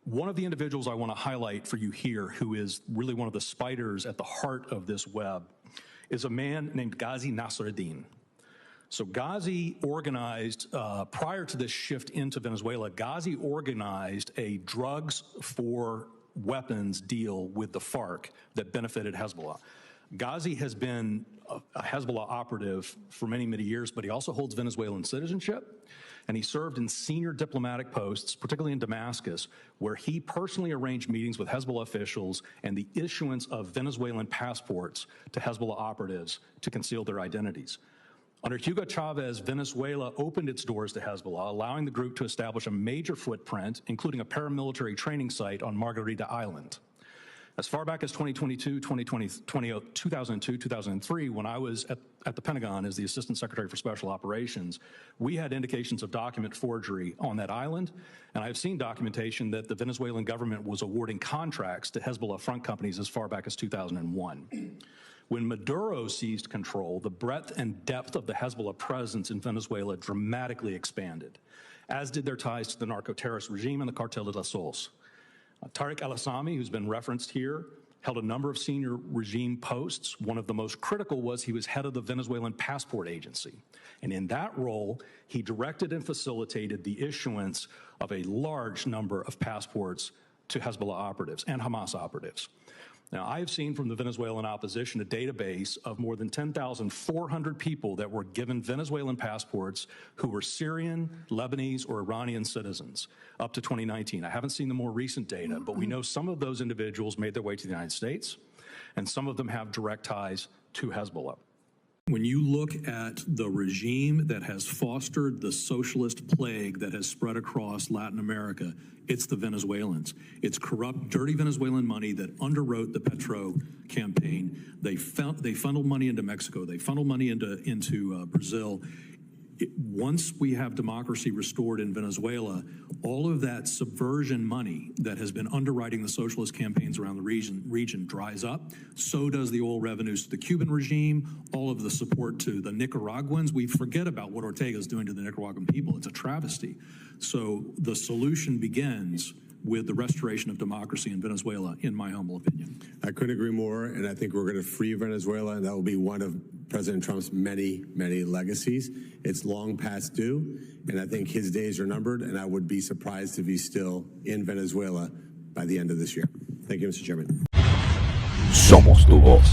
One of the individuals I want to highlight for you here, who is really one of the spiders at the heart of this web, is a man named Ghazi Nassereddin. So Ghazi organized, prior to this shift into Venezuela, Ghazi organized a drugs for weapons deal with the FARC that benefited Hezbollah. Ghazi has been a Hezbollah operative for many, many years, but he also holds Venezuelan citizenship, and he served in senior diplomatic posts, particularly in Damascus, where he personally arranged meetings with Hezbollah officials and the issuance of Venezuelan passports to Hezbollah operatives to conceal their identities. Under Hugo Chavez, Venezuela opened its doors to Hezbollah, allowing the group to establish a major footprint, including a paramilitary training site on Margarita Island. As far back as 2002, 2003, when I was at the Pentagon as the Assistant Secretary for Special Operations, we had indications of document forgery on that island, and I've seen documentation that the Venezuelan government was awarding contracts to Hezbollah front companies as far back as 2001. When Maduro seized control, the breadth and depth of the Hezbollah presence in Venezuela dramatically expanded, as did their ties to the narco-terrorist regime and the Cartel de los Sols. Tariq al-Assami, who's been referenced here, held a number of senior regime posts. One of the most critical was he was head of the Venezuelan Passport Agency. And in that role, he directed and facilitated the issuance of a large number of passports to Hezbollah operatives and Hamas operatives. Now, I have seen from the Venezuelan opposition a database of more than 10,400 people that were given Venezuelan passports who were Syrian, Lebanese, or Iranian citizens up to 2019. I haven't seen the more recent data, but we know some of those individuals made their way to the United States, and some of them have direct ties to Hezbollah. When you look at the regime that has fostered the socialist plague that has spread across Latin America, it's the Venezuelans. It's corrupt, dirty Venezuelan money that underwrote the Petro campaign. They funneled money into Mexico. They funneled money into Brazil. Once we have democracy restored in Venezuela, all of that subversion money that has been underwriting the socialist campaigns around the region dries up. So does the oil revenues to the Cuban regime, all of the support to the Nicaraguans. We forget about what Ortega is doing to the Nicaraguan people. It's a travesty. So the solution begins with the restoration of democracy in Venezuela, in my humble opinion. I couldn't agree more, and I think we're going to free Venezuela, and that will be one of President Trump's many, many legacies. It's long past due, and I think his days are numbered, and I would be surprised if he's still in Venezuela by the end of this year. Thank you, Mr. Chairman. Somos tu voz.